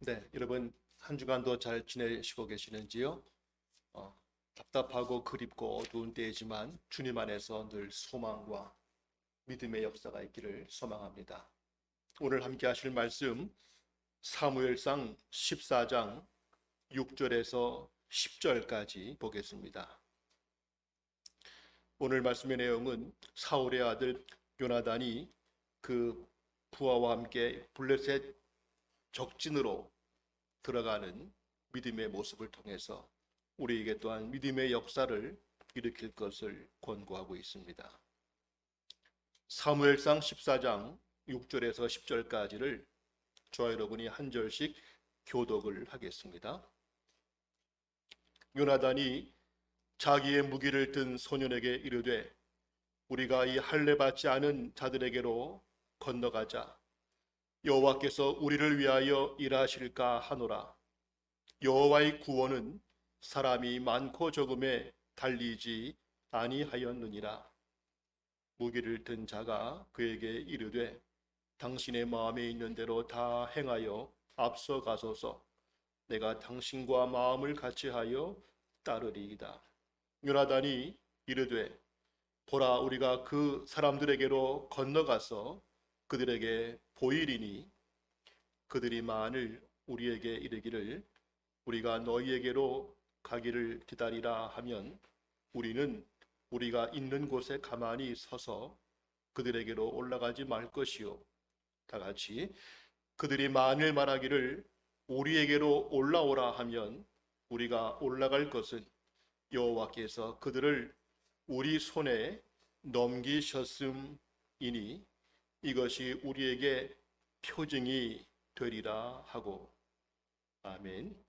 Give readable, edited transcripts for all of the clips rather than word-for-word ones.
네, 여러분 한 주간도 잘 지내시고 계시는지요? 답답하고 그립고 어두운 때이지만 주님 안에서 늘 소망과 믿음의 역사가 있기를 소망합니다. 오늘 함께 하실 말씀 사무엘상 14장 6절에서 10절까지 보겠습니다. 오늘 말씀의 내용은 사울의 아들 요나단이 그 부하와 함께 블레셋 적진으로 들어가는 믿음의 모습을 통해서 우리에게 또한 믿음의 역사를 일으킬 것을 권고하고 있습니다. 사무엘상 14장 6절에서 10절까지를 저와 여러분이 한 절씩 교독을 하겠습니다. 요나단이 자기의 무기를 든 소년에게 이르되 우리가 이 할례 받지 않은 자들에게로 건너가자. 여호와께서 우리를 위하여 일하실까 하노라. 여호와의 구원은 사람이 많고 적음에 달리지 아니하였느니라. 무기를 든 자가 그에게 이르되 당신의 마음에 있는 대로 다 행하여 앞서가소서. 내가 당신과 마음을 같이하여 따르리이다. 요나단이 이르되 보라, 우리가 그 사람들에게로 건너가서 그들에게 보이리니 그들이 만일 우리에게 이르기를 우리가 너희에게로 가기를 기다리라 하면 우리는 우리가 있는 곳에 가만히 서서 그들에게로 올라가지 말 것이요. 다 같이 그들이 만일 말하기를 우리에게로 올라오라 하면 우리가 올라갈 것은 여호와께서 그들을 우리 손에 넘기셨음이니 이것이 우리에게 표징이 되리라 하고. 아멘.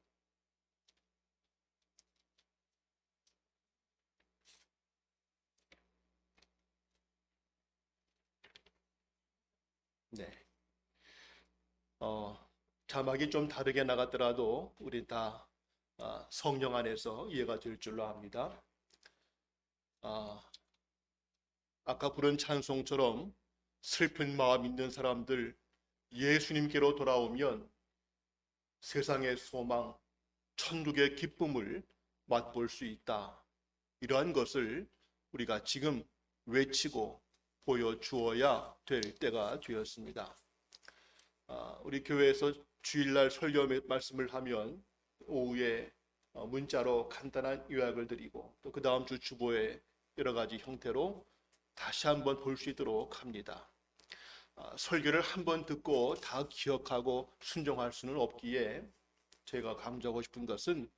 네. 자막이 좀 다르게 나갔더라도 우리 다 성령 안에서 이해가 될 줄로 압니다. 아까 부른 찬송처럼 슬픈 마음 있는 사람들 예수님께로 돌아오면 세상의 소망, 천국의 기쁨을 맛볼 수 있다. 이러한 것을 우리가 지금 외치고 보여주어야 될 때가 되었습니다. 우리 교회에서 주일날 설교 말씀을 하면 오후에 문자로 간단한 요약을 드리고 또 그 다음 주 주보에 여러 가지 형태로 다시 한번 볼 수 있도록 합니다. 설교를 한번 듣고 다 기억하고 순종할 수는 없기에 제가 강조하고 싶은 것은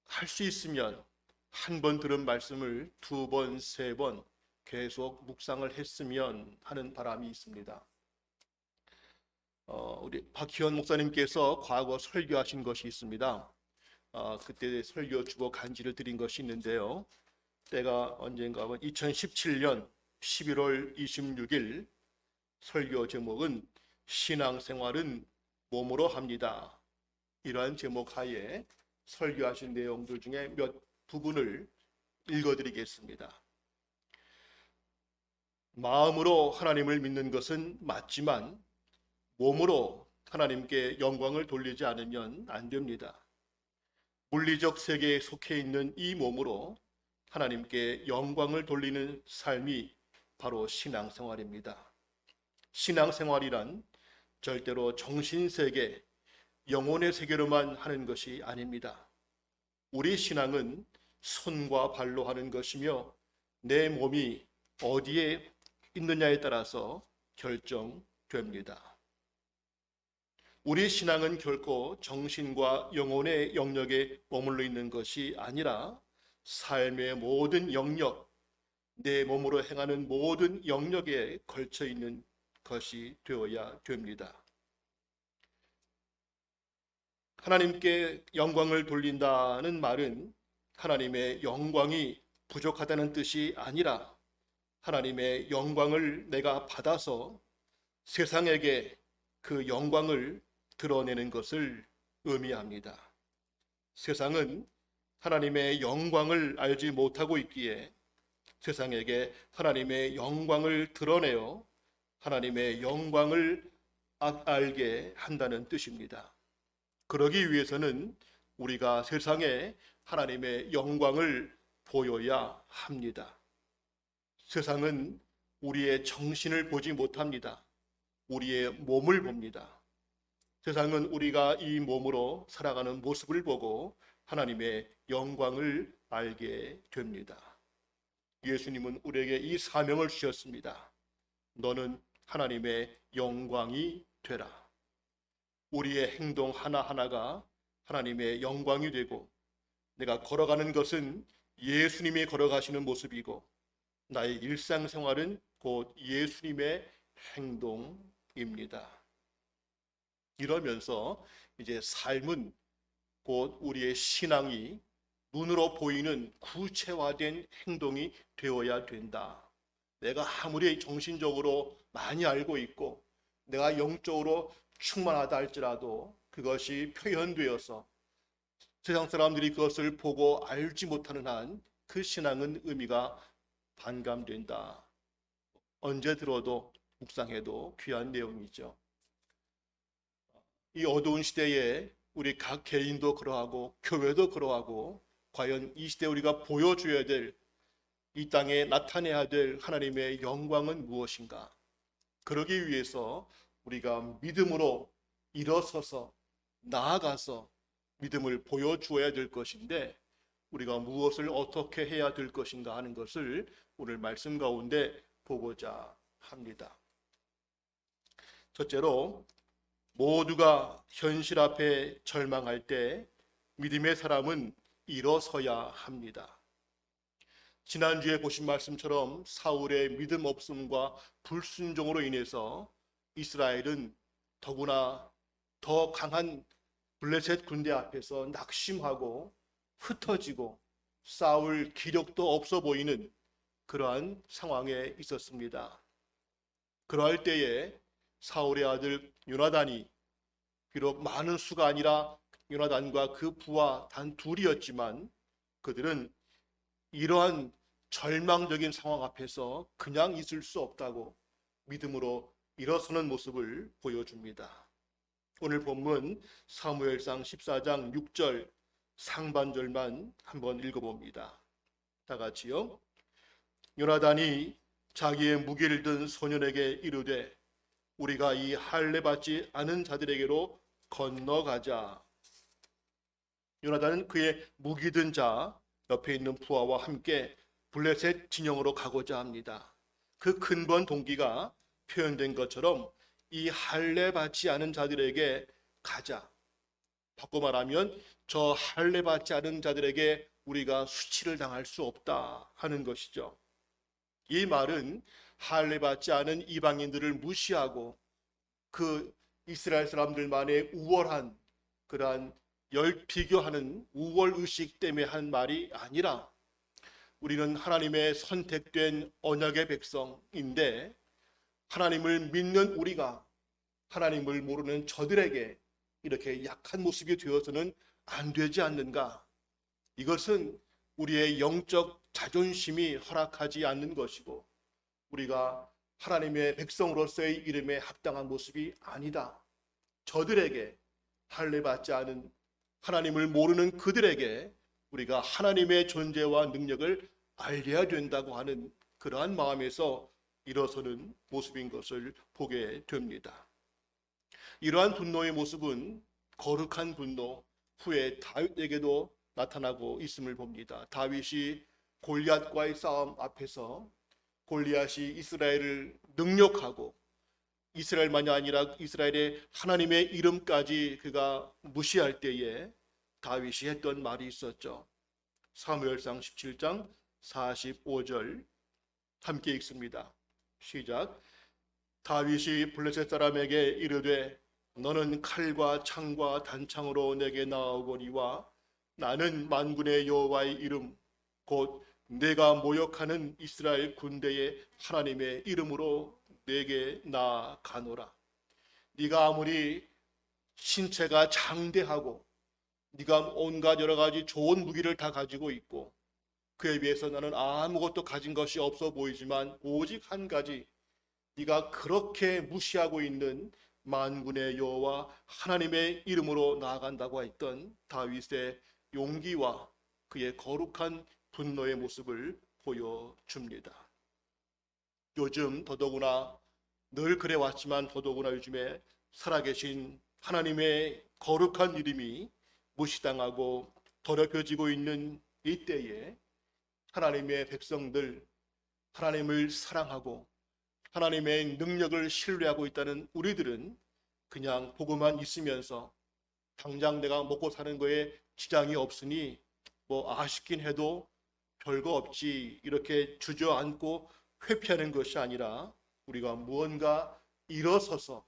할 수 있으면 한 번 들은 말씀을 두 번, 세 번 계속 묵상을 했으면 하는 바람이 있습니다. 우리 박희원 목사님께서 과거 설교하신 것이 있습니다. 그때 설교 주보 간지를 드린 것이 있는데요. 때가 언젠가 하면 2017년 11월 26일 설교 제목은 신앙생활은 몸으로 합니다. 이러한 제목 하에 설교하신 내용들 중에 몇 부분을 읽어드리겠습니다. 마음으로 하나님을 믿는 것은 맞지만 몸으로 하나님께 영광을 돌리지 않으면 안 됩니다. 물리적 세계에 속해 있는 이 몸으로 하나님께 영광을 돌리는 삶이 바로 신앙생활입니다. 신앙생활이란 절대로 정신세계, 영혼의 세계로만 하는 것이 아닙니다. 우리 신앙은 손과 발로 하는 것이며 내 몸이 어디에 있느냐에 따라서 결정됩니다. 우리 신앙은 결코 정신과 영혼의 영역에 머물러 있는 것이 아니라 삶의 모든 영역, 내 몸으로 행하는 모든 영역에 걸쳐 있는 것이 되어야 됩니다. 하나님께 영광을 돌린다는 말은 하나님의 영광이 부족하다는 뜻이 아니라 하나님의 영광을 내가 받아서 세상에게 그 영광을 드러내는 것을 의미합니다. 세상은 하나님의 영광을 알지 못하고 있기에 세상에게 하나님의 영광을 드러내어 하나님의 영광을 알게 한다는 뜻입니다. 그러기 위해서는 우리가 세상에 하나님의 영광을 보여야 합니다. 세상은 우리의 정신을 보지 못합니다. 우리의 몸을 봅니다. 세상은 우리가 이 몸으로 살아가는 모습을 보고 하나님의 영광을 알게 됩니다. 예수님은 우리에게 이 사명을 주셨습니다. 너는 하나님의 영광이 되라. 우리의 행동 하나하나가 하나님의 영광이 되고, 내가 걸어가는 것은 예수님이 걸어가시는 모습이고, 나의 일상생활은 곧 예수님의 행동입니다. 이러면서 이제 삶은 곧 우리의 신앙이 눈으로 보이는 구체화된 행동이 되어야 된다. 내가 아무리 정신적으로 많이 알고 있고 내가 영적으로 충만하다 할지라도 그것이 표현되어서 세상 사람들이 그것을 보고 알지 못하는 한 그 신앙은 의미가 반감된다. 언제 들어도 묵상해도 귀한 내용이죠. 이 어두운 시대에 우리 각 개인도 그러하고 교회도 그러하고, 과연 이 시대에 우리가 보여줘야 될, 이 땅에 나타내야 될 하나님의 영광은 무엇인가? 그러기 위해서 우리가 믿음으로 일어서서 나아가서 믿음을 보여주어야 될 것인데, 우리가 무엇을 어떻게 해야 될 것인가 하는 것을 오늘 말씀 가운데 보고자 합니다. 첫째로, 모두가 현실 앞에 절망할 때 믿음의 사람은 일어서야 합니다. 지난주에 보신 말씀처럼 사울의 믿음 없음과 불순종으로 인해서 이스라엘은 더구나 더 강한 블레셋 군대 앞에서 낙심하고 흩어지고 싸울 기력도 없어 보이는 그러한 상황에 있었습니다. 그러할 때에 사울의 아들 요나단이, 비록 많은 수가 아니라 요나단과 그 부하 단 둘이었지만, 그들은 이러한 절망적인 상황 앞에서 그냥 있을 수 없다고 믿음으로 일어서는 모습을 보여줍니다. 오늘 본문 사무엘상 14장 6절 상반절만 한번 읽어봅니다. 다 같이요. 요나단이 자기의 무기를 든 소년에게 이르되 우리가 이 할례 받지 않은 자들에게로 건너가자. 요나단은 그의 무기 든 자 옆에 있는 부하와 함께 블레셋 진영으로 가고자 합니다. 그 근본 동기가 표현된 것처럼 이 할례 받지 않은 자들에게 가자. 바꿔 말하면 저 할례 받지 않은 자들에게 우리가 수치를 당할 수 없다 하는 것이죠. 이 말은 할례 받지 않은 이방인들을 무시하고 그 이스라엘 사람들만의 우월한 그러한 비교하는 우월 의식 때문에 한 말이 아니라, 우리는 하나님의 선택된 언약의 백성인데 하나님을 믿는 우리가 하나님을 모르는 저들에게 이렇게 약한 모습이 되어서는 안 되지 않는가? 이것은 우리의 영적 자존심이 허락하지 않는 것이고, 우리가 하나님의 백성으로서의 이름에 합당한 모습이 아니다. 저들에게, 할례 받지 않은 하나님을 모르는 그들에게 우리가 하나님의 존재와 능력을 알려야 된다고 하는 그러한 마음에서 일어서는 모습인 것을 보게 됩니다. 이러한 분노의 모습은 거룩한 분노, 후에 다윗에게도 나타나고 있음을 봅니다. 다윗이 골리앗과의 싸움 앞에서 골리앗이 이스라엘을 능욕하고 이스라엘만이 아니라 이스라엘의 하나님의 이름까지 그가 무시할 때에 다윗이 했던 말이 있었죠. 사무엘상 17장 45절 함께 읽습니다. 시작. 다윗이 블레셋 사람에게 이르되 너는 칼과 창과 단창으로 내게 나아오거니와 나는 만군의 여호와의 이름 곧 내가 모욕하는 이스라엘 군대의 하나님의 이름으로 내게 나아가노라. 네가 아무리 신체가 장대하고 네가 온갖 여러 가지 좋은 무기를 다 가지고 있고 그에 비해서 나는 아무것도 가진 것이 없어 보이지만 오직 한 가지, 네가 그렇게 무시하고 있는 만군의 여호와 하나님의 이름으로 나아간다고 했던 다윗의 용기와 그의 거룩한 분노의 모습을 보여줍니다. 요즘 더더구나 늘 그래왔지만 더더구나 요즘에 살아계신 하나님의 거룩한 이름이 무시당하고 더럽혀지고 있는 이때에 하나님의 백성들, 하나님을 사랑하고 하나님의 능력을 신뢰하고 있다는 우리들은 그냥 보고만 있으면서 당장 내가 먹고 사는 거에 지장이 없으니 뭐 아쉽긴 해도 별거 없지 이렇게 주저앉고 회피하는 것이 아니라 우리가 무언가 일어서서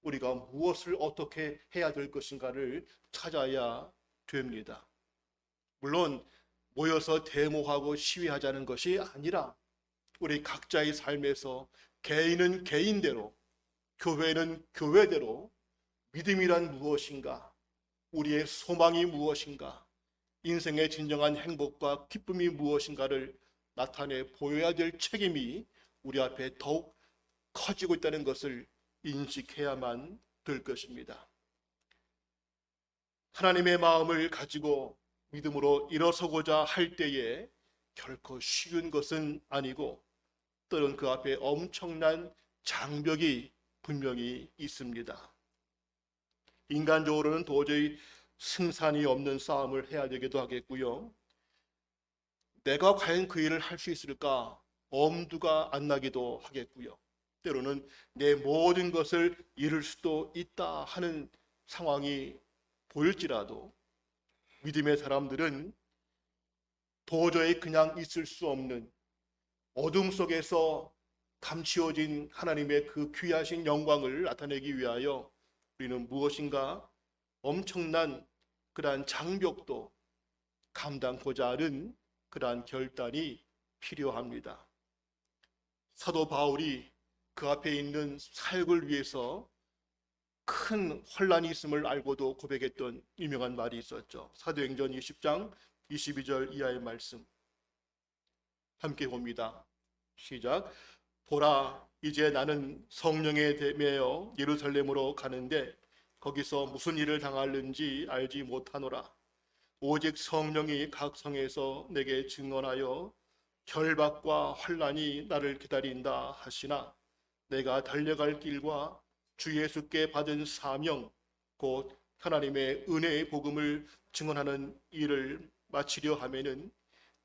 우리가 무엇을 어떻게 해야 될 것인가를 찾아야 됩니다. 물론 모여서 데모하고 시위하자는 것이 아니라 우리 각자의 삶에서 개인은 개인대로, 교회는 교회대로 믿음이란 무엇인가, 우리의 소망이 무엇인가, 인생의 진정한 행복과 기쁨이 무엇인가를 나타내 보여야 될 책임이 우리 앞에 더욱 커지고 있다는 것을 인식해야만 될 것입니다. 하나님의 마음을 가지고 믿음으로 일어서고자 할 때에 결코 쉬운 것은 아니고 때론 그 앞에 엄청난 장벽이 분명히 있습니다. 인간적으로는 도저히 승산이 없는 싸움을 해야 되기도 하겠고요. 내가 과연 그 일을 할 수 있을까 엄두가 안 나기도 하겠고요. 때로는 내 모든 것을 잃을 수도 있다 하는 상황이 보일지라도 믿음의 사람들은 도저히 그냥 있을 수 없는 어둠 속에서 감추어진 하나님의 그 귀하신 영광을 나타내기 위하여 우리는 무엇인가 엄청난 그러한 장벽도 감당고자 하는 그러한 결단이 필요합니다. 사도 바울이 그 앞에 있는 사역을 위해서 큰 혼란이 있음을 알고도 고백했던 유명한 말이 있었죠. 사도행전 20장 22절 이하의 말씀 함께 봅니다. 시작. 보라, 이제 나는 성령에 대매어 예루살렘으로 가는데 거기서 무슨 일을 당할는지 알지 못하노라. 오직 성령이 각 성에서 내게 증언하여 결박과 환난이 나를 기다린다 하시나 내가 달려갈 길과 주 예수께 받은 사명 곧 하나님의 은혜의 복음을 증언하는 일을 마치려 하면은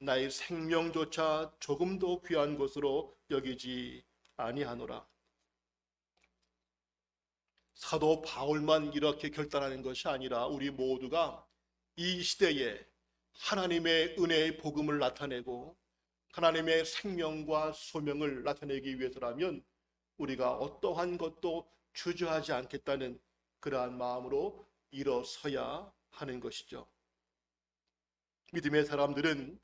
나의 생명조차 조금도 귀한 것으로 여기지 아니하노라. 사도 바울만 이렇게 결단하는 것이 아니라 우리 모두가 이 시대에 하나님의 은혜의 복음을 나타내고 하나님의 생명과 소명을 나타내기 위해서라면 우리가 어떠한 것도 주저하지 않겠다는 그러한 마음으로 일어서야 하는 것이죠. 믿음의 사람들은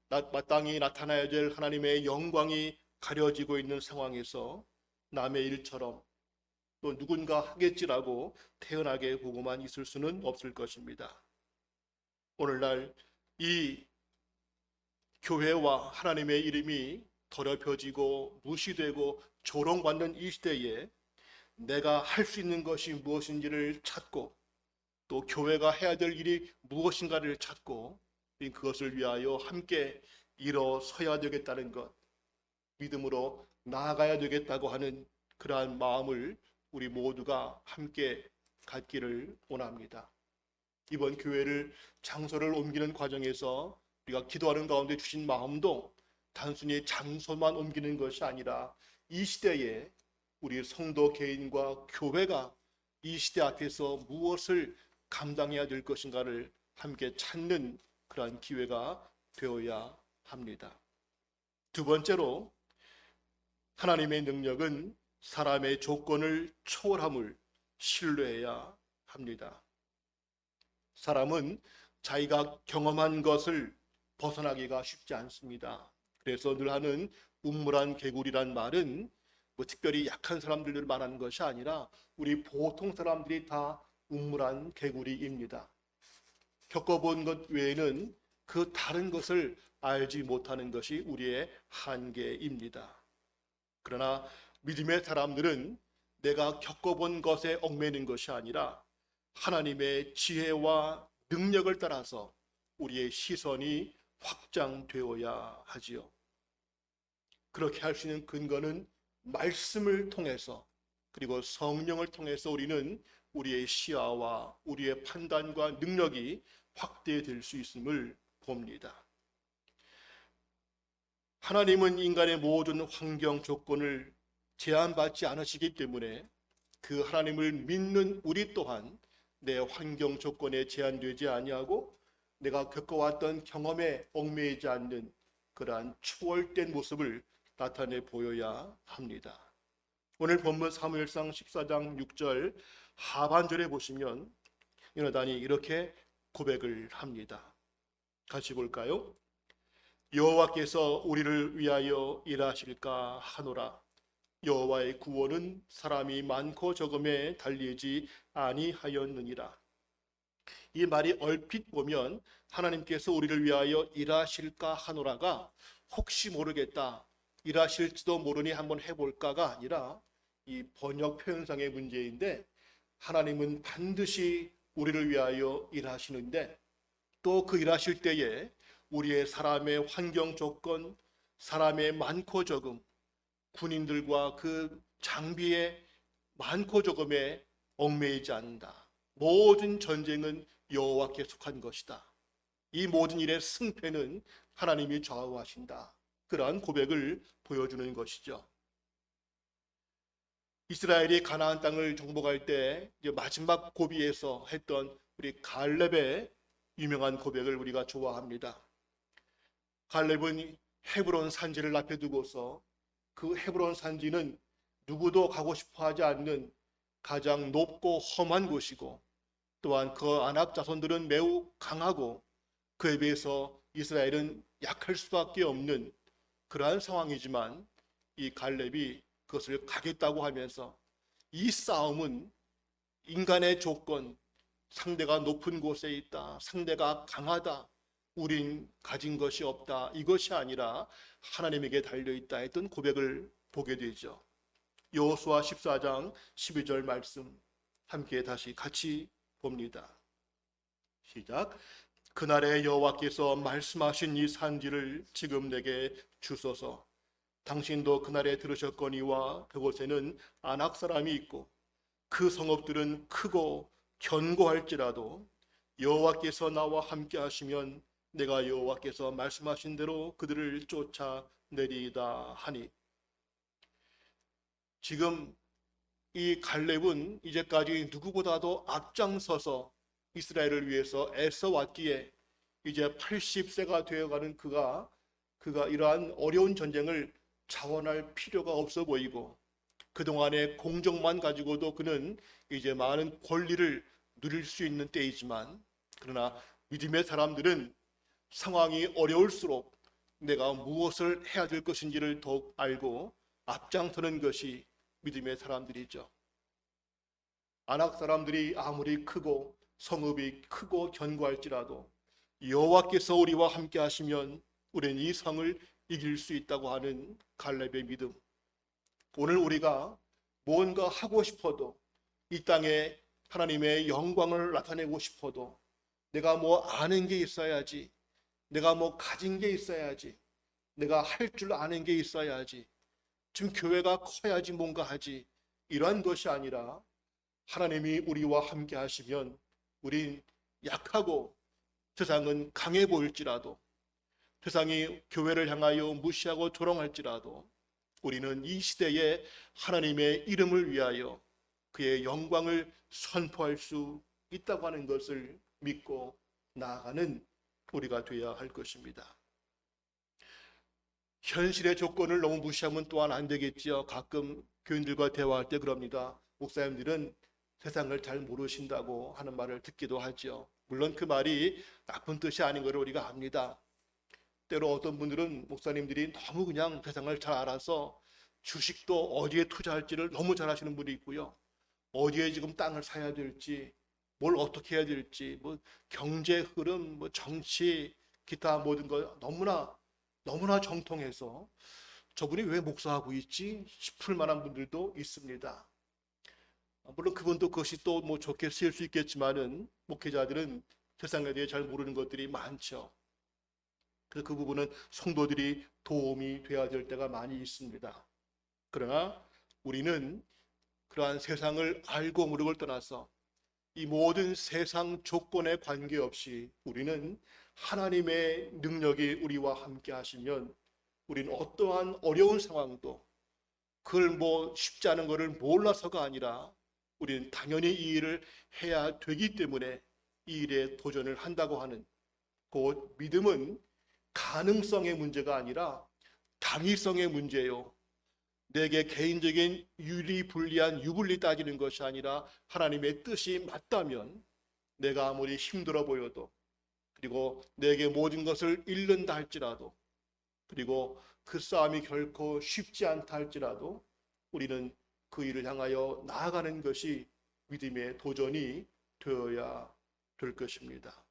마땅히 나타나야 될 하나님의 영광이 가려지고 있는 상황에서 남의 일처럼 또 누군가 하겠지라고 태연하게 보고만 있을 수는 없을 것입니다. 오늘날 이 교회와 하나님의 이름이 더럽혀지고 무시되고 조롱받는 이 시대에 내가 할 수 있는 것이 무엇인지를 찾고 또 교회가 해야 될 일이 무엇인가를 찾고 그것을 위하여 함께 일어서야 되겠다는 것, 믿음으로 나아가야 되겠다고 하는 그러한 마음을 우리 모두가 함께 갖기를 원합니다. 이번 교회를 장소를 옮기는 과정에서 우리가 기도하는 가운데 주신 마음도 단순히 장소만 옮기는 것이 아니라 이 시대에 우리 성도 개인과 교회가 이 시대 앞에서 무엇을 감당해야 될 것인가를 함께 찾는 그러한 기회가 되어야 합니다. 두 번째로 하나님의 능력은 사람의 조건을 초월함을 신뢰해야 합니다. 사람은 자기가 경험한 것을 벗어나기가 쉽지 않습니다. 그래서 늘 하는 우물안 개구리란 말은 뭐 특별히 약한 사람들을 말하는 것이 아니라 우리 보통 사람들이 다 우물안 개구리입니다. 겪어본 것 외에는 그 다른 것을 알지 못하는 것이 우리의 한계입니다. 그러나 믿음의 사람들은 내가 겪어본 것에 얽매이는 것이 아니라 하나님의 지혜와 능력을 따라서 우리의 시선이 확장되어야 하지요. 그렇게 할 수 있는 근거는 말씀을 통해서, 그리고 성령을 통해서 우리는 우리의 시야와 우리의 판단과 능력이 확대될 수 있음을 봅니다. 하나님은 인간의 모든 환경 조건을 제한받지 않으시기 때문에 그 하나님을 믿는 우리 또한 내 환경 조건에 제한되지 아니하고 내가 겪어왔던 경험에 얽매이지 않는 그러한 초월된 모습을 나타내 보여야 합니다. 오늘 본문 사무엘상 14장 6절 하반절에 보시면 요나단이 이렇게 고백을 합니다. 같이 볼까요? 여호와께서 우리를 위하여 일하실까 하노라. 여호와의 구원은 사람이 많고 적음에 달리지 아니하였느니라. 이 말이 얼핏 보면 하나님께서 우리를 위하여 일하실까 하노라가 혹시 모르겠다, 일하실지도 모르니 한번 해볼까가 아니라 이 번역 표현상의 문제인데, 하나님은 반드시 우리를 위하여 일하시는데 또 그 일하실 때에 우리의 사람의 환경 조건, 사람의 많고 적음, 군인들과 그 장비의 많고 적음에 얽매이지 않는다. 모든 전쟁은 여호와께 속한 것이다. 이 모든 일의 승패는 하나님이 좌우하신다. 그러한 고백을 보여주는 것이죠. 이스라엘이 가나안 땅을 정복할 때 마지막 고비에서 했던 우리 갈렙의 유명한 고백을 우리가 좋아합니다. 갈렙은 헤브론 산지를 앞에 두고서 그 헤브론 산지는 누구도 가고 싶어 하지 않는 가장 높고 험한 곳이고, 또한 그 아낙 자손들은 매우 강하고 그에 비해서 이스라엘은 약할 수밖에 없는 그러한 상황이지만, 이 갈렙이 그것을 가겠다고 하면서 이 싸움은 인간의 조건, 상대가 높은 곳에 있다, 상대가 강하다, 우린 가진 것이 없다, 이것이 아니라 하나님에게 달려있다 했던 고백을 보게 되죠. 여호수아 14장 12절 말씀 함께 다시 같이 봅니다. 시작. 그날에 여호와께서 말씀하신 이 산지를 지금 내게 주소서. 당신도 그날에 들으셨거니와 그곳에는 아낙 사람이 있고 그 성읍들은 크고 견고할지라도 여호와께서 나와 함께 하시면 내가 여호와께서 말씀하신 대로 그들을 쫓아내리이다 하니. 지금 이 갈렙은 이제까지 누구보다도 앞장서서 이스라엘을 위해서 애써왔기에 이제 80세가 되어가는 그가 이러한 어려운 전쟁을 자원할 필요가 없어 보이고, 그동안의 공적만 가지고도 그는 이제 많은 권리를 누릴 수 있는 때이지만, 그러나 믿음의 사람들은 상황이 어려울수록 내가 무엇을 해야 될 것인지를 더욱 알고 앞장서는 것이 믿음의 사람들이죠. 아낙 사람들이 아무리 크고 성읍이 크고 견고할지라도 여호와께서 우리와 함께 하시면 우리는 이 성을 이길 수 있다고 하는 갈렙의 믿음. 오늘 우리가 뭔가 하고 싶어도, 이 땅에 하나님의 영광을 나타내고 싶어도 내가 뭐 아는 게 있어야지, 내가 뭐 가진 게 있어야지, 내가 할 줄 아는 게 있어야지, 좀 교회가 커야지 뭔가 하지, 이러한 것이 아니라 하나님이 우리와 함께 하시면 우린 약하고 세상은 강해 보일지라도, 세상이 교회를 향하여 무시하고 조롱할지라도 우리는 이 시대에 하나님의 이름을 위하여 그의 영광을 선포할 수 있다고 하는 것을 믿고 나아가는 우리가 되어야 할 것입니다. 현실의 조건을 너무 무시하면 또한 안 되겠지요. 가끔 교인들과 대화할 때 그럽니다. 목사님들은 세상을 잘 모르신다고 하는 말을 듣기도 하죠. 물론 그 말이 나쁜 뜻이 아닌 것을 우리가 압니다. 때로 어떤 분들은 목사님들이 너무 그냥 세상을 잘 알아서 주식도 어디에 투자할지를 너무 잘 아시는 분이 있고요. 어디에 지금 땅을 사야 될지, 뭘 어떻게 해야 될지, 뭐 경제 흐름, 뭐 정치, 기타 모든 걸 너무나 정통해서 저분이 왜 목사하고 있지 싶을 만한 분들도 있습니다. 물론 그분도 그것이 또 뭐 좋게 쓰일 수 있겠지만은 목회자들은 세상에 대해 잘 모르는 것들이 많죠. 그래서 그 부분은 성도들이 도움이 되어야 될 때가 많이 있습니다. 그러나 우리는 그러한 세상을 알고 모르고를 떠나서 이 모든 세상 조건에 관계없이 우리는 하나님의 능력이 우리와 함께 하시면 우리는 어떠한 어려운 상황도 그걸 뭐 쉽지 않은 것을 몰라서가 아니라 우리는 당연히 이 일을 해야 되기 때문에 이 일에 도전을 한다고 하는 곧 믿음은 가능성의 문제가 아니라 당위성의 문제요. 내게 개인적인 유리 불리한 유불리 따지는 것이 아니라 하나님의 뜻이 맞다면 내가 아무리 힘들어 보여도 그리고 내게 모든 것을 잃는다 할지라도 그리고 그 싸움이 결코 쉽지 않다 할지라도 우리는 그 일을 향하여 나아가는 것이 믿음의 도전이 되어야 될 것입니다.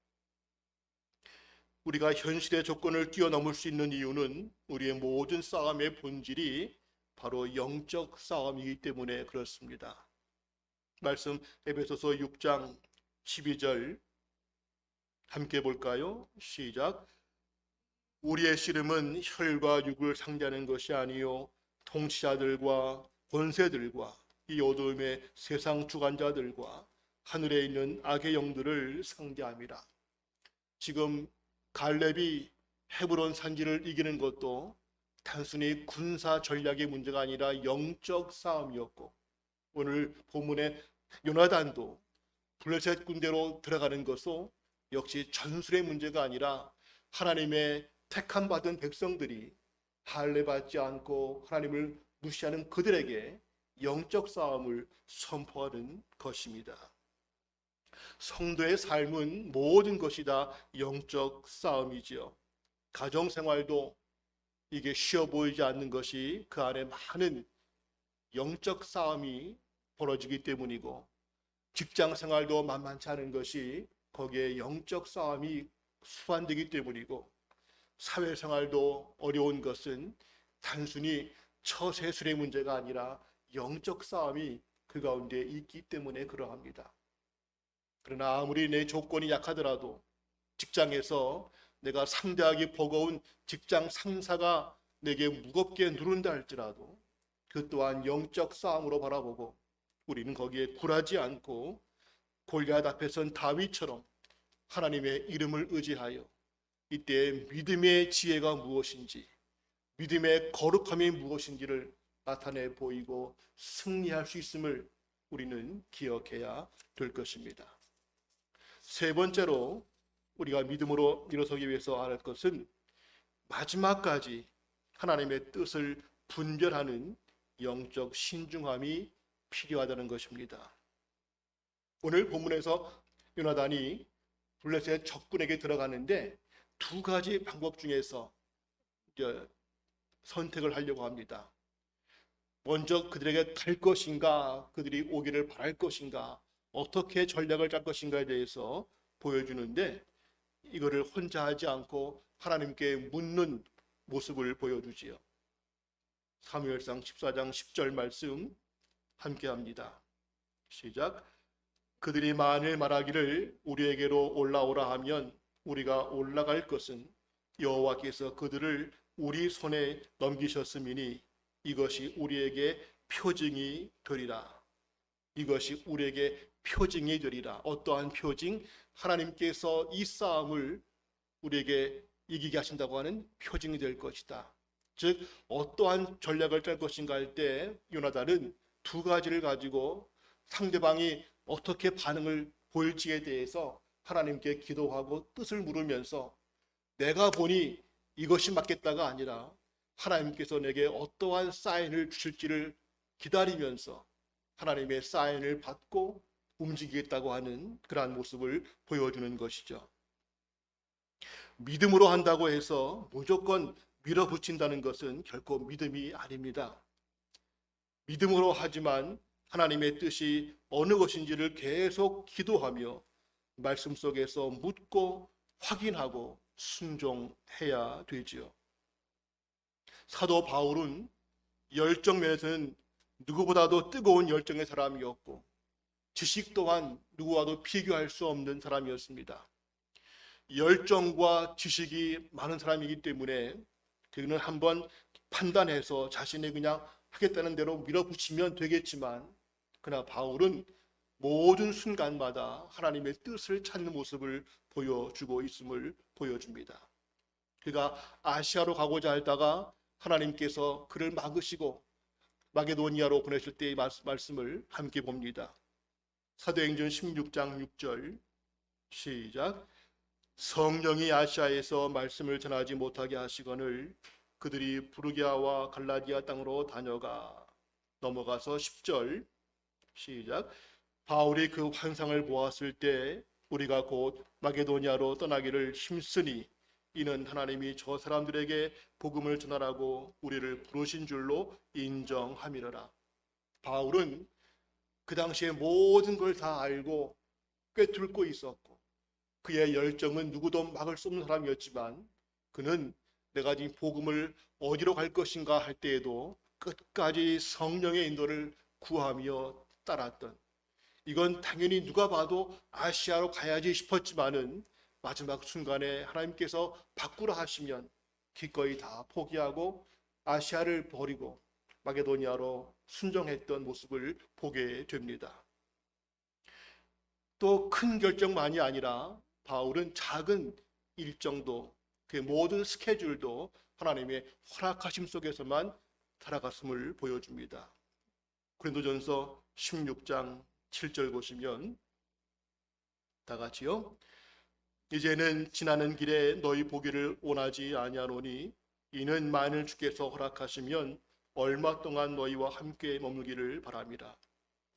우리가 현실의 조건을 뛰어넘을 수 있는 이유는 우리의 모든 싸움의 본질이 바로 영적 싸움이기 때문에 그렇습니다. 말씀 에베소서 6장 12절 함께 볼까요? 시작. 우리의 씨름은 혈과 육을 상대하는 것이 아니요 통치자들과 권세들과 이 어두움의 세상 주관자들과 하늘에 있는 악의 영들을 상대함이라. 지금 갈렙이 헤브론 산지를 이기는 것도 단순히 군사 전략의 문제가 아니라 영적 싸움이었고 오늘 본문의 요나단도 블레셋 군대로 들어가는 것도 역시 전술의 문제가 아니라 하나님의 택함 받은 백성들이 할례받지 않고 하나님을 무시하는 그들에게 영적 싸움을 선포하는 것입니다. 성도의 삶은 모든 것이 다 영적 싸움이지요. 가정생활도 이게 쉬워 보이지 않는 것이 그 안에 많은 영적 싸움이 벌어지기 때문이고 직장생활도 만만치 않은 것이 거기에 영적 싸움이 수반되기 때문이고 사회생활도 어려운 것은 단순히 처세술의 문제가 아니라 영적 싸움이 그 가운데 있기 때문에 그러합니다. 그러나 아무리 내 조건이 약하더라도 직장에서 내가 상대하기 버거운 직장 상사가 내게 무겁게 누른다 할지라도 그 또한 영적 싸움으로 바라보고 우리는 거기에 굴하지 않고 골리앗 앞에 선 다윗처럼 하나님의 이름을 의지하여 이때 믿음의 지혜가 무엇인지 믿음의 거룩함이 무엇인지를 나타내 보이고 승리할 수 있음을 우리는 기억해야 될 것입니다. 세 번째로 우리가 믿음으로 일어서기 위해서 할 것은 마지막까지 하나님의 뜻을 분별하는 영적 신중함이 필요하다는 것입니다. 오늘 본문에서 요나단이 블레셋 적군에게 들어가는데 두 가지 방법 중에서 선택을 하려고 합니다. 먼저 그들에게 갈 것인가, 그들이 오기를 바랄 것인가, 어떻게 전략을 짤 것인가에 대해서 보여주는데 이거를 혼자 하지 않고 하나님께 묻는 모습을 보여주지요. 사무엘상 14장 10절 말씀 함께 합니다. 시작. 그들이 만일 말하기를 우리에게로 올라오라 하면 우리가 올라갈 것은 여호와께서 그들을 우리 손에 넘기셨음이니 이것이 우리에게 표징이 되리라. 이것이 우리에게 표징이 되리라. 어떠한 표징? 하나님께서 이 싸움을 우리에게 이기게 하신다고 하는 표징이 될 것이다. 즉 어떠한 전략을 짤 것인가 할 때 요나단은 두 가지를 가지고 상대방이 어떻게 반응을 보일지에 대해서 하나님께 기도하고 뜻을 물으면서 내가 보니 이것이 맞겠다가 아니라 하나님께서 내게 어떠한 사인을 주실지를 기다리면서 하나님의 사인을 받고 움직이겠다고 하는 그러한 모습을 보여주는 것이죠. 믿음으로 한다고 해서 무조건 밀어붙인다는 것은 결코 믿음이 아닙니다. 믿음으로 하지만 하나님의 뜻이 어느 것인지를 계속 기도하며 말씀 속에서 묻고 확인하고 순종해야 되지요. 사도 바울은 열정 면에서는 누구보다도 뜨거운 열정의 사람이었고 지식 또한 누구와도 비교할 수 없는 사람이었습니다. 열정과 지식이 많은 사람이기 때문에 그는 한번 판단해서 자신이 그냥 하겠다는 대로 밀어붙이면 되겠지만, 그러나 바울은 모든 순간마다 하나님의 뜻을 찾는 모습을 보여주고 있음을 보여줍니다. 그가 아시아로 가고자 하다가 하나님께서 그를 막으시고 마게도니아로 보내실 때의 말씀을 함께 봅니다. 사도행전 16장 6절 시작. 성령이 아시아에서 말씀을 전하지 못하게 하시거늘 그들이 부르기아와 갈라디아 땅으로 다녀가. 넘어가서 10절 시작. 바울이 그 환상을 보았을 때 우리가 곧 마게도니아로 떠나기를 힘쓰니 이는 하나님이 저 사람들에게 복음을 전하라고 우리를 부르신 줄로 인정함이로라. 바울은 그 당시에 모든 걸 다 알고 꿰뚫고 있었고, 그의 열정은 누구도 막을 수 없는 사람이었지만, 그는 내가 이 복음을 어디로 갈 것인가 할 때에도 끝까지 성령의 인도를 구하며 따랐던, 이건 당연히 누가 봐도 아시아로 가야지 싶었지만은 마지막 순간에 하나님께서 바꾸라 하시면 기꺼이 다 포기하고 아시아를 버리고 마게도니아로 순종했던 모습을 보게 됩니다. 또 큰 결정만이 아니라 바울은 작은 일정도, 그 모든 스케줄도 하나님의 허락하심 속에서만 살아갔음을 보여줍니다. 고린도전서 16장 7절 보시면 다 같이요. 이제는 지나는 길에 너희 보기를 원하지 아니하노니 이는 만일 주께서 허락하시면 얼마 동안 너희와 함께 머물기를 바랍니다.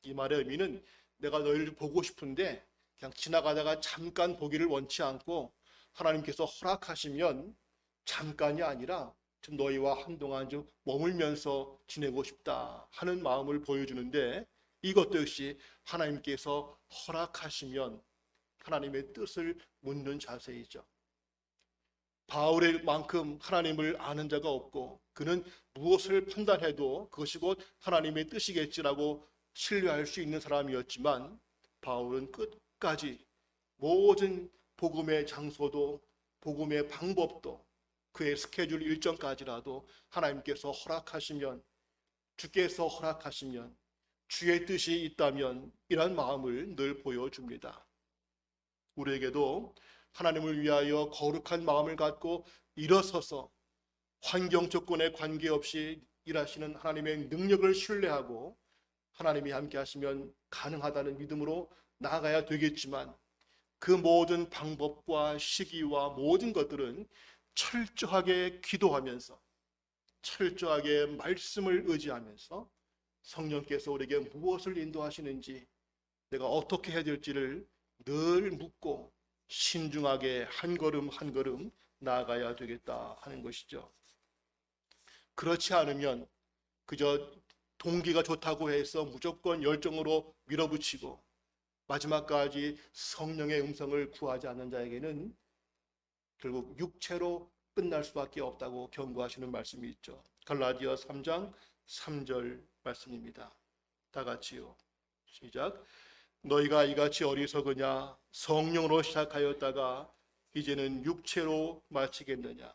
이 말의 의미는 내가 너희를 보고 싶은데 그냥 지나가다가 잠깐 보기를 원치 않고 하나님께서 허락하시면 잠깐이 아니라 좀 너희와 한동안 좀 머물면서 지내고 싶다 하는 마음을 보여주는데, 이것도 역시 하나님께서 허락하시면 하나님의 뜻을 묻는 자세이죠. 바울의 만큼 하나님을 아는 자가 없고 그는 무엇을 판단해도 그것이 곧 하나님의 뜻이겠지라고 신뢰할 수 있는 사람이었지만, 바울은 끝까지 모든 복음의 장소도 복음의 방법도 그의 스케줄 일정까지라도 하나님께서 허락하시면, 주께서 허락하시면, 주의 뜻이 있다면 이런 마음을 늘 보여줍니다. 우리에게도 하나님을 위하여 거룩한 마음을 갖고 일어서서 환경 조건에 관계없이 일하시는 하나님의 능력을 신뢰하고 하나님이 함께 하시면 가능하다는 믿음으로 나아가야 되겠지만, 그 모든 방법과 시기와 모든 것들은 철저하게 기도하면서 철저하게 말씀을 의지하면서 성령께서 우리에게 무엇을 인도하시는지, 내가 어떻게 해야 될지를 늘 묻고 신중하게 한 걸음 한 걸음 나아가야 되겠다 하는 것이죠. 그렇지 않으면 그저 동기가 좋다고 해서 무조건 열정으로 밀어붙이고 마지막까지 성령의 음성을 구하지 않는 자에게는 결국 육체로 끝날 수밖에 없다고 경고하시는 말씀이 있죠. 갈라디아 3장 3절 말씀입니다. 다 같이요. 시작. 너희가 이같이 어리석으냐? 성령으로 시작하였다가 이제는 육체로 마치겠느냐?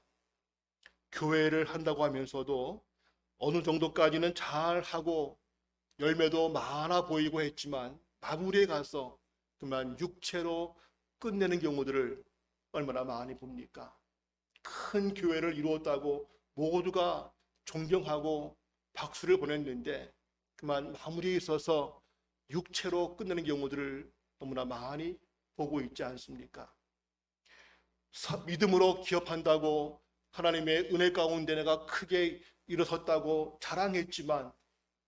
교회를 한다고 하면서도 어느 정도까지는 잘하고 열매도 많아 보이고 했지만 마무리에 가서 그만 육체로 끝내는 경우들을 얼마나 많이 봅니까? 큰 교회를 이루었다고 모두가 존경하고 박수를 보냈는데 그만 마무리에 있어서 육체로 끝내는 경우들을 너무나 많이 보고 있지 않습니까? 믿음으로 기업한다고 하나님의 은혜 가운데 내가 크게 일어섰다고 자랑했지만,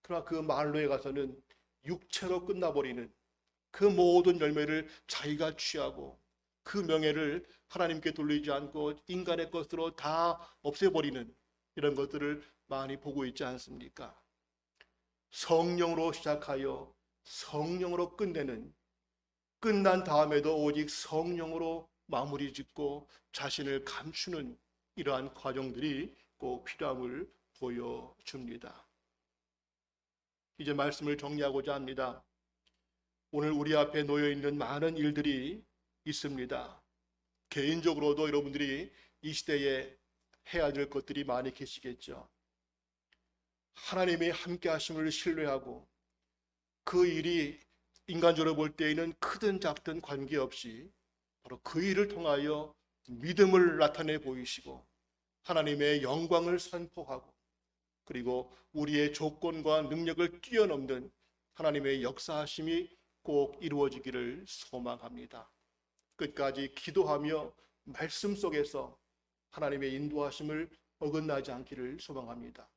그러나 그 말로에 가서는 육체로 끝나버리는 그 모든 열매를 자기가 취하고 그 명예를 하나님께 돌리지 않고 인간의 것으로 다 없애버리는 이런 것들을 많이 보고 있지 않습니까? 성령으로 시작하여 성령으로 끝내는, 끝난 다음에도 오직 성령으로 마무리 짓고 자신을 감추는 이러한 과정들이 꼭 필요함을 보여줍니다. 이제 말씀을 정리하고자 합니다. 오늘 우리 앞에 놓여 있는 많은 일들이 있습니다. 개인적으로도 여러분들이 이 시대에 해야 될 것들이 많이 계시겠죠. 하나님의 함께 하심을 신뢰하고 그 일이 인간적으로 볼 때에는 크든 작든 관계없이 바로 그 일을 통하여 믿음을 나타내 보이시고 하나님의 영광을 선포하고 그리고 우리의 조건과 능력을 뛰어넘는 하나님의 역사하심이 꼭 이루어지기를 소망합니다. 끝까지 기도하며 말씀 속에서 하나님의 인도하심을 어긋나지 않기를 소망합니다.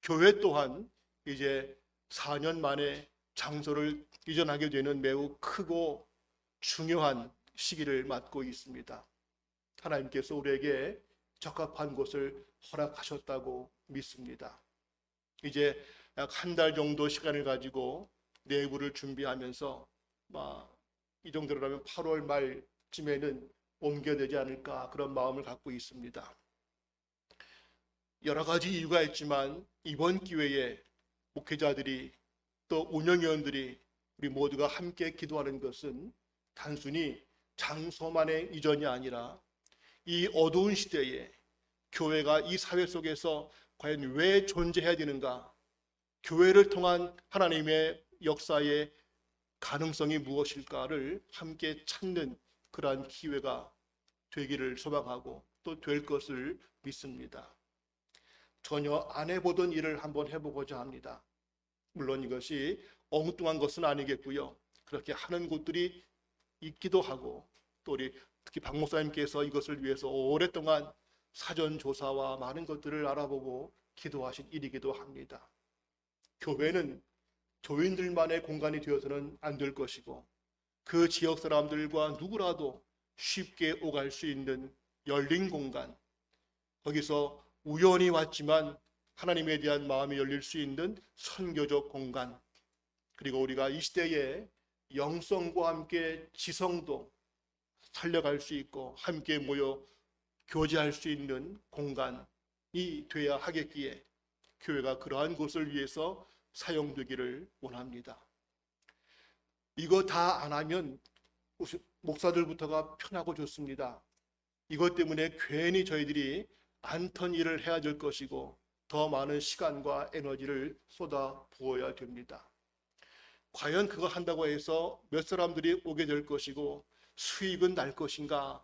교회 또한 이제 4년 만에 장소를 이전하게 되는 매우 크고 중요한 시기를 맞고 있습니다. 하나님께서 우리에게 적합한 곳을 허락하셨다고 믿습니다. 이제 약 한 달 정도 시간을 가지고 내부를 준비하면서 이 정도라면 8월 말쯤에는 옮겨야 되지 않을까 그런 마음을 갖고 있습니다. 여러 가지 이유가 있지만 이번 기회에 목회자들이 또 운영위원들이 우리 모두가 함께 기도하는 것은 단순히 장소만의 이전이 아니라 이 어두운 시대에 교회가 이 사회 속에서 과연 왜 존재해야 되는가, 교회를 통한 하나님의 역사의 가능성이 무엇일까를 함께 찾는 그러한 기회가 되기를 소망하고 또 될 것을 믿습니다. 전혀 안 해보던 일을 한번 해보고자 합니다. 물론 이것이 엉뚱한 것은 아니겠고요. 그렇게 하는 곳들이 있기도 하고 또 우리 특히 박 목사님께서 이것을 위해서 오랫동안 사전 조사와 많은 것들을 알아보고 기도하신 일이기도 합니다. 교회는 교인들만의 공간이 되어서는 안 될 것이고 그 지역 사람들과 누구라도 쉽게 오갈 수 있는 열린 공간, 거기서 우연히 왔지만 하나님에 대한 마음이 열릴 수 있는 선교적 공간, 그리고 우리가 이 시대에 영성과 함께 지성도 살려갈 수 있고 함께 모여 교제할 수 있는 공간이 돼야 하겠기에 교회가 그러한 곳을 위해서 사용되기를 원합니다. 이거 다 안 하면 목사들부터가 편하고 좋습니다. 이것 때문에 괜히 저희들이 안턴 일을 해야 될 것이고 더 많은 시간과 에너지를 쏟아 부어야 됩니다. 과연 그거 한다고 해서 몇 사람들이 오게 될 것이고 수익은 날 것인가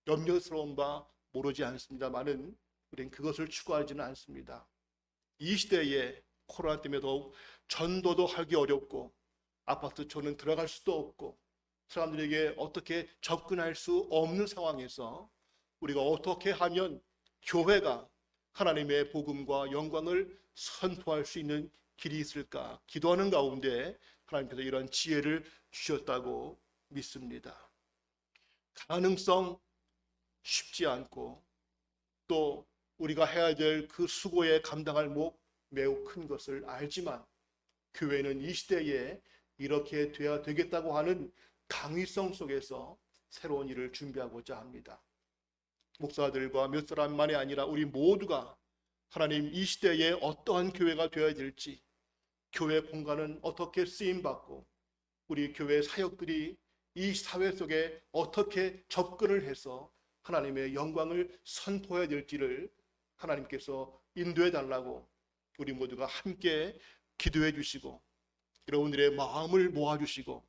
염려스러운 바 모르지 않습니다만은 우리는 그것을 추구하지는 않습니다. 이 시대에 코로나 때문에 더욱 전도도 하기 어렵고 아파트촌은 들어갈 수도 없고 사람들에게 어떻게 접근할 수 없는 상황에서 우리가 어떻게 하면 교회가 하나님의 복음과 영광을 선포할 수 있는 길이 있을까 기도하는 가운데 하나님께서 이런 지혜를 주셨다고 믿습니다. 가능성 쉽지 않고 또 우리가 해야 될 그 수고에 감당할 몫 매우 큰 것을 알지만 교회는 이 시대에 이렇게 돼야 되겠다고 하는 강의성 속에서 새로운 일을 준비하고자 합니다. 목사들과 몇 사람만이 아니라 우리 모두가 하나님 이 시대에 어떠한 교회가 되어야 될지, 교회 공간은 어떻게 쓰임받고 우리 교회 사역들이 이 사회 속에 어떻게 접근을 해서 하나님의 영광을 선포해야 될지를 하나님께서 인도해 달라고 우리 모두가 함께 기도해 주시고 여러분들의 마음을 모아주시고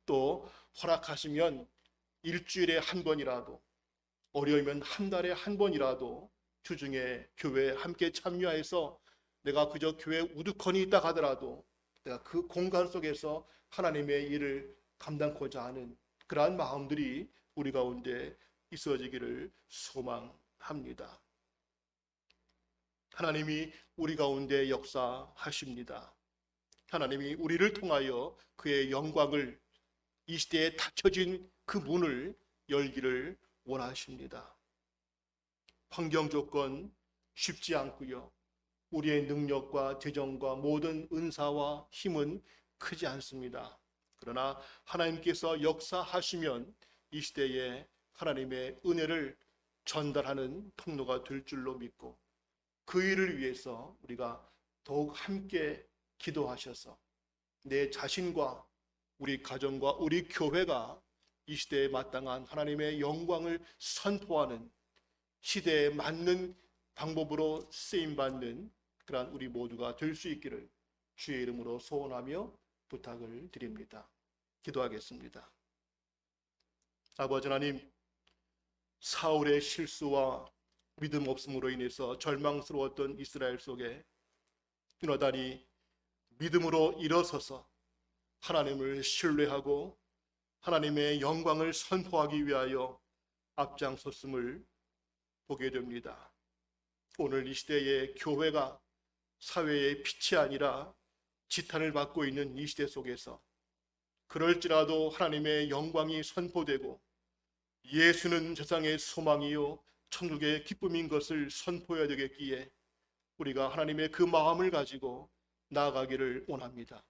또 허락하시면 일주일에 한 번이라도 어려우면 한 달에 한 번이라도 주중에 교회에 함께 참여해서 내가 그저 교회 우두커니 있다 하더라도 내가 그 공간 속에서 하나님의 일을 감당하고자 하는 그러한 마음들이 우리 가운데 있어지기를 소망합니다. 하나님이 우리 가운데 역사하십니다. 하나님이 우리를 통하여 그의 영광을 이 시대에 닫혀진 그 문을 열기를 원하십니다. 환경 조건 쉽지 않고요. 우리의 능력과 재정과 모든 은사와 힘은 크지 않습니다. 그러나 하나님께서 역사하시면 이 시대에 하나님의 은혜를 전달하는 통로가 될 줄로 믿고 그 일을 위해서 우리가 더욱 함께 기도하셔서 내 자신과 우리 가정과 우리 교회가 이 시대에 마땅한 하나님의 영광을 선포하는 시대에 맞는 방법으로 쓰임받는 그러한 우리 모두가 될 수 있기를 주의 이름으로 소원하며 부탁을 드립니다. 기도하겠습니다. 아버지 하나님, 사울의 실수와 믿음 없음으로 인해서 절망스러웠던 이스라엘 속에 요나단이 믿음으로 일어서서 하나님을 신뢰하고 하나님의 영광을 선포하기 위하여 앞장섰음을 보게 됩니다. 오늘 이 시대의 교회가 사회의 빛이 아니라 지탄을 받고 있는 이 시대 속에서 그럴지라도 하나님의 영광이 선포되고 예수는 세상의 소망이요 천국의 기쁨인 것을 선포해야 되겠기에 우리가 하나님의 그 마음을 가지고 나아가기를 원합니다.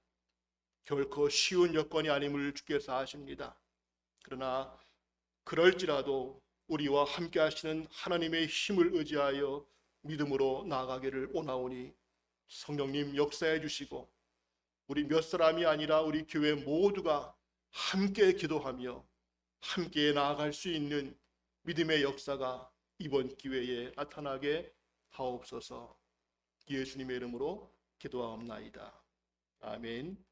결코 쉬운 여건이 아님을 주께서 아십니다. 그러나 그럴지라도 우리와 함께 하시는 하나님의 힘을 의지하여 믿음으로 나아가기를 원하오니 성령님 역사해 주시고 우리 몇 사람이 아니라 우리 교회 모두가 함께 기도하며 함께 나아갈 수 있는 믿음의 역사가 이번 기회에 나타나게 하옵소서. 예수님의 이름으로 기도하옵나이다. 아멘.